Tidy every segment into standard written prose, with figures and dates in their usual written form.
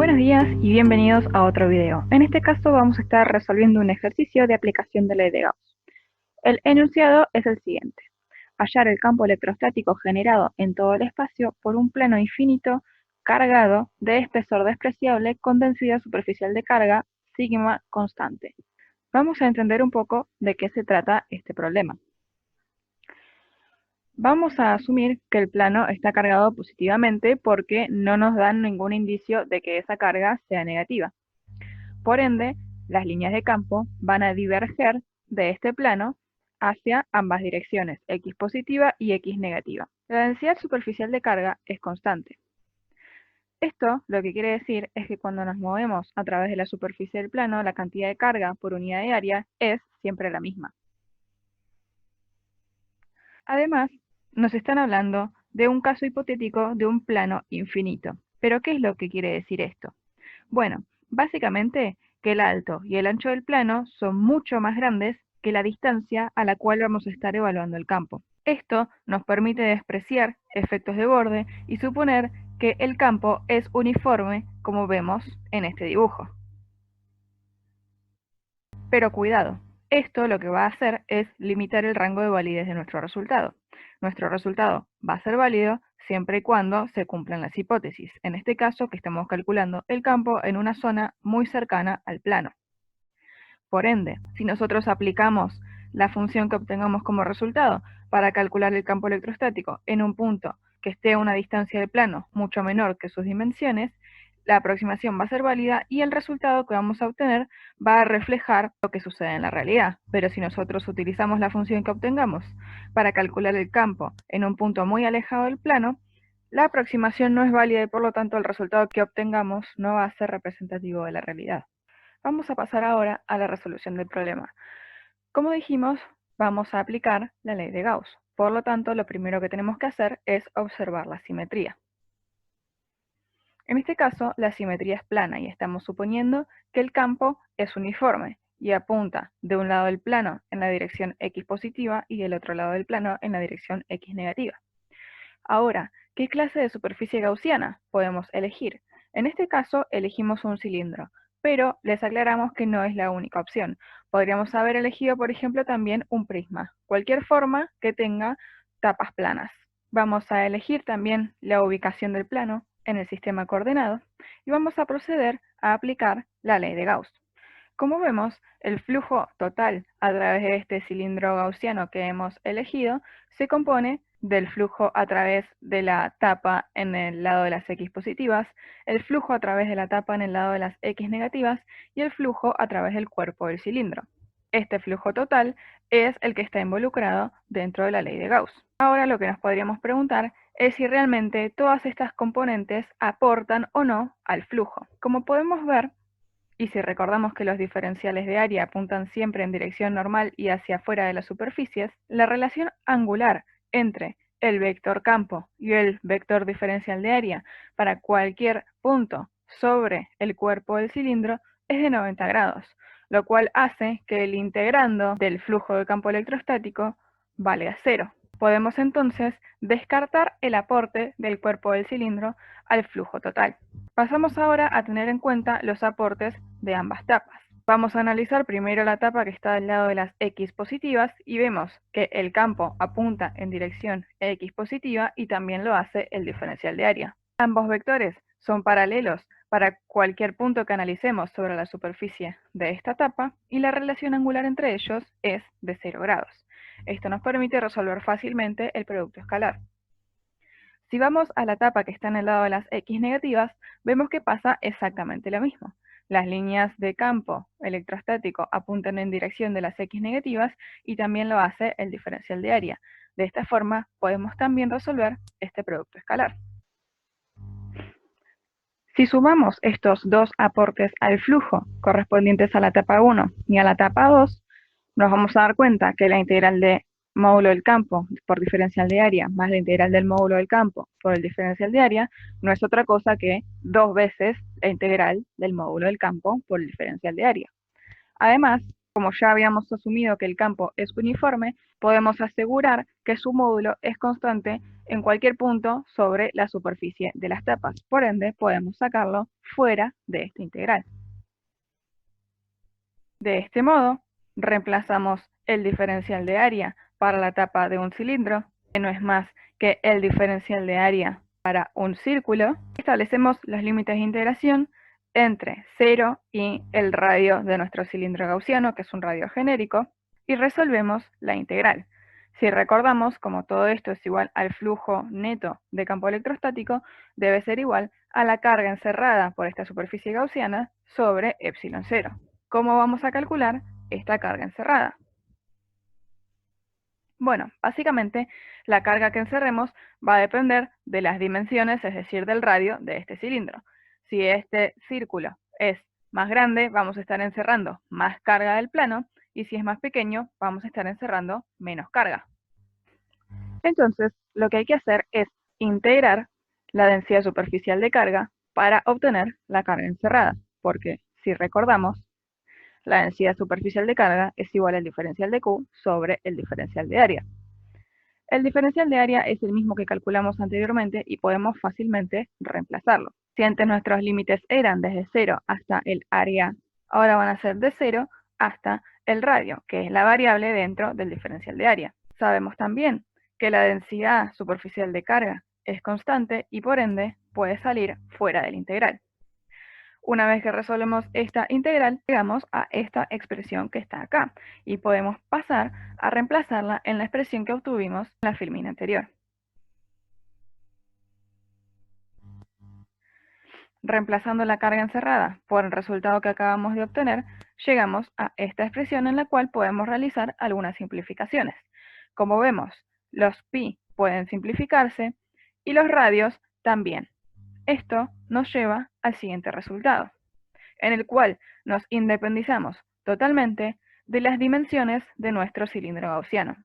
Buenos días y bienvenidos a otro video. En este caso vamos a estar resolviendo un ejercicio de aplicación de la ley de Gauss. El enunciado es el siguiente. Hallar el campo electrostático generado en todo el espacio por un plano infinito cargado de espesor despreciable con densidad superficial de carga sigma constante. Vamos a entender un poco de qué se trata este problema. Vamos a asumir que el plano está cargado positivamente porque no nos dan ningún indicio de que esa carga sea negativa. Por ende, las líneas de campo van a diverger de este plano hacia ambas direcciones, x positiva y x negativa. La densidad superficial de carga es constante. Esto lo que quiere decir es que cuando nos movemos a través de la superficie del plano, la cantidad de carga por unidad de área es siempre la misma. Además, nos están hablando de un caso hipotético de un plano infinito. ¿Pero qué es lo que quiere decir esto? Bueno, básicamente que el alto y el ancho del plano son mucho más grandes que la distancia a la cual vamos a estar evaluando el campo. Esto nos permite despreciar efectos de borde y suponer que el campo es uniforme, como vemos en este dibujo. Pero cuidado, esto lo que va a hacer es limitar el rango de validez de nuestro resultado. Nuestro resultado va a ser válido siempre y cuando se cumplan las hipótesis. En este caso, que estamos calculando el campo en una zona muy cercana al plano. Por ende, si nosotros aplicamos la función que obtengamos como resultado para calcular el campo electrostático en un punto que esté a una distancia del plano mucho menor que sus dimensiones, la aproximación va a ser válida y el resultado que vamos a obtener va a reflejar lo que sucede en la realidad. Pero si nosotros utilizamos la función que obtengamos para calcular el campo en un punto muy alejado del plano, la aproximación no es válida y por lo tanto el resultado que obtengamos no va a ser representativo de la realidad. Vamos a pasar ahora a la resolución del problema. Como dijimos, vamos a aplicar la ley de Gauss. Por lo tanto, lo primero que tenemos que hacer es observar la simetría. En este caso, la simetría es plana y estamos suponiendo que el campo es uniforme y apunta de un lado del plano en la dirección x positiva y del otro lado del plano en la dirección x negativa. Ahora, ¿qué clase de superficie gaussiana podemos elegir? En este caso, elegimos un cilindro, pero les aclaramos que no es la única opción. Podríamos haber elegido, por ejemplo, también un prisma, cualquier forma que tenga tapas planas. Vamos a elegir también la ubicación del plano en el sistema coordenado y vamos a proceder a aplicar la ley de Gauss. Como vemos, el flujo total a través de este cilindro gaussiano que hemos elegido se compone del flujo a través de la tapa en el lado de las x positivas, el flujo a través de la tapa en el lado de las x negativas y el flujo a través del cuerpo del cilindro. Este flujo total es el que está involucrado dentro de la ley de Gauss. Ahora lo que nos podríamos preguntar es si realmente todas estas componentes aportan o no al flujo. Como podemos ver, y si recordamos que los diferenciales de área apuntan siempre en dirección normal y hacia afuera de las superficies, la relación angular entre el vector campo y el vector diferencial de área para cualquier punto sobre el cuerpo del cilindro es de 90 grados, lo cual hace que el integrando del flujo de campo electrostático valga 0. Podemos entonces descartar el aporte del cuerpo del cilindro al flujo total. Pasamos ahora a tener en cuenta los aportes de ambas tapas. Vamos a analizar primero la tapa que está del lado de las x positivas y vemos que el campo apunta en dirección x positiva y también lo hace el diferencial de área. Ambos vectores son paralelos para cualquier punto que analicemos sobre la superficie de esta tapa y la relación angular entre ellos es de 0 grados. Esto nos permite resolver fácilmente el producto escalar. Si vamos a la tapa que está en el lado de las x negativas, vemos que pasa exactamente lo mismo. Las líneas de campo electrostático apuntan en dirección de las x negativas y también lo hace el diferencial de área. De esta forma, podemos también resolver este producto escalar. Si sumamos estos dos aportes al flujo correspondientes a la tapa 1 y a la tapa 2, nos vamos a dar cuenta que la integral de módulo del campo por diferencial de área más la integral del módulo del campo por el diferencial de área no es otra cosa que 2 veces la integral del módulo del campo por el diferencial de área. Además, como ya habíamos asumido que el campo es uniforme, podemos asegurar que su módulo es constante en cualquier punto sobre la superficie de las tapas. Por ende, podemos sacarlo fuera de esta integral. De este modo, reemplazamos el diferencial de área para la tapa de un cilindro, que no es más que el diferencial de área para un círculo. Establecemos los límites de integración entre 0 y el radio de nuestro cilindro gaussiano, que es un radio genérico, y resolvemos la integral. Si recordamos, como todo esto es igual al flujo neto de campo electrostático, debe ser igual a la carga encerrada por esta superficie gaussiana sobre epsilon 0. ¿Cómo vamos a calcular esta carga encerrada? Bueno, básicamente la carga que encerremos va a depender de las dimensiones, es decir, del radio de este cilindro. Si este círculo es más grande, vamos a estar encerrando más carga del plano, y si es más pequeño, vamos a estar encerrando menos carga. Entonces, lo que hay que hacer es integrar la densidad superficial de carga para obtener la carga encerrada, porque si recordamos, la densidad superficial de carga es igual al diferencial de Q sobre el diferencial de área. El diferencial de área es el mismo que calculamos anteriormente y podemos fácilmente reemplazarlo. Si antes nuestros límites eran desde 0 hasta el área, ahora van a ser de 0 hasta el radio, que es la variable dentro del diferencial de área. Sabemos también que la densidad superficial de carga es constante y por ende puede salir fuera del integral. Una vez que resolvemos esta integral, llegamos a esta expresión que está acá y podemos pasar a reemplazarla en la expresión que obtuvimos en la filmina anterior. Reemplazando la carga encerrada por el resultado que acabamos de obtener, llegamos a esta expresión en la cual podemos realizar algunas simplificaciones. Como vemos, los pi pueden simplificarse y los radios también. Esto nos lleva al siguiente resultado, en el cual nos independizamos totalmente de las dimensiones de nuestro cilindro gaussiano.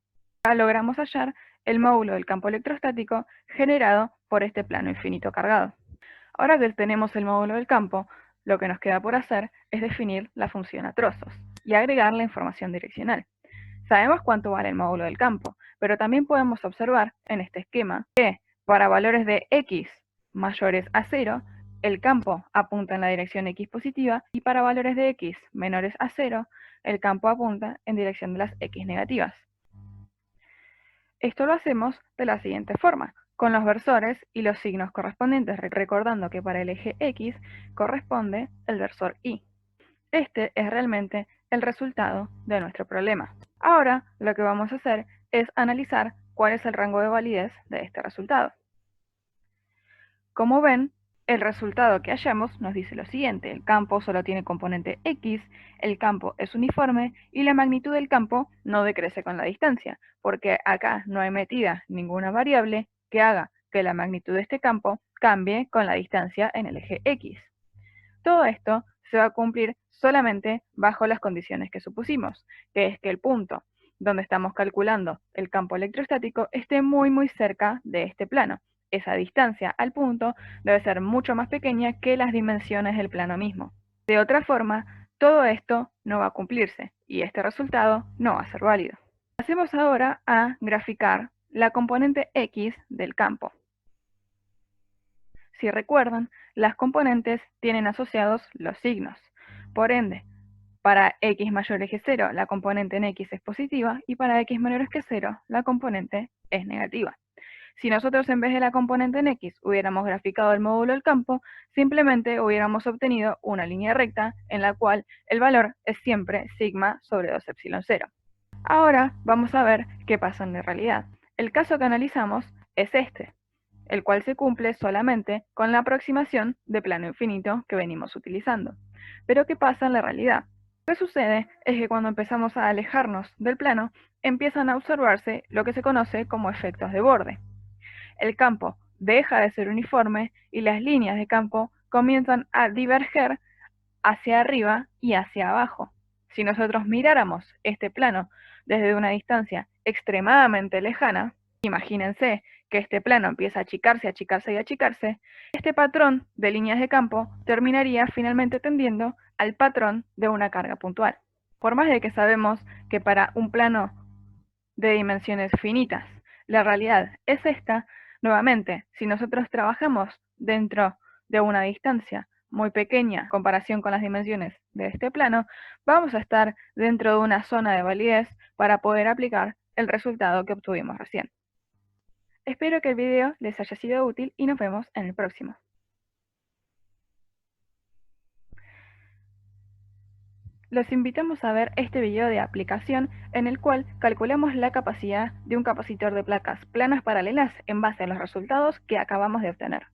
Acá logramos hallar el módulo del campo electrostático generado por este plano infinito cargado. Ahora que tenemos el módulo del campo, lo que nos queda por hacer es definir la función a trozos y agregar la información direccional. Sabemos cuánto vale el módulo del campo, pero también podemos observar en este esquema que para valores de x mayores a 0, el campo apunta en la dirección x positiva y para valores de x menores a 0, el campo apunta en dirección de las x negativas. Esto lo hacemos de la siguiente forma, con los versores y los signos correspondientes, recordando que para el eje x corresponde el versor y. Este es realmente el resultado de nuestro problema. Ahora lo que vamos a hacer es analizar cuál es el rango de validez de este resultado. Como ven, el resultado que hallamos nos dice lo siguiente: el campo solo tiene componente x, el campo es uniforme y la magnitud del campo no decrece con la distancia, porque acá no hay metida ninguna variable que haga que la magnitud de este campo cambie con la distancia en el eje x. Todo esto se va a cumplir solamente bajo las condiciones que supusimos, que es que el punto donde estamos calculando el campo electrostático esté muy cerca de este plano. Esa distancia al punto debe ser mucho más pequeña que las dimensiones del plano mismo. De otra forma, todo esto no va a cumplirse y este resultado no va a ser válido. Pasemos ahora a graficar la componente x del campo. Si recuerdan, las componentes tienen asociados los signos. Por ende, para x mayor que 0, la componente en x es positiva y para x menor que 0, la componente es negativa. Si nosotros en vez de la componente en x hubiéramos graficado el módulo del campo, simplemente hubiéramos obtenido una línea recta en la cual el valor es siempre sigma sobre 2 epsilon 0. Ahora vamos a ver qué pasa en la realidad. El caso que analizamos es este, el cual se cumple solamente con la aproximación de plano infinito que venimos utilizando. Pero ¿qué pasa en la realidad? Lo que sucede es que cuando empezamos a alejarnos del plano, empiezan a observarse lo que se conoce como efectos de borde. El campo deja de ser uniforme y las líneas de campo comienzan a diverger hacia arriba y hacia abajo. Si nosotros miráramos este plano desde una distancia extremadamente lejana, imagínense que este plano empieza a achicarse, achicarse y achicarse, este patrón de líneas de campo terminaría finalmente tendiendo al patrón de una carga puntual. Por más de que sabemos que para un plano de dimensiones finitas la realidad es esta, Nuevamente, si nosotros trabajamos dentro de una distancia muy pequeña en comparación con las dimensiones de este plano, vamos a estar dentro de una zona de validez para poder aplicar el resultado que obtuvimos recién. Espero que el video les haya sido útil y nos vemos en el próximo. Los invitamos a ver este video de aplicación en el cual calculamos la capacidad de un capacitor de placas planas paralelas en base a los resultados que acabamos de obtener.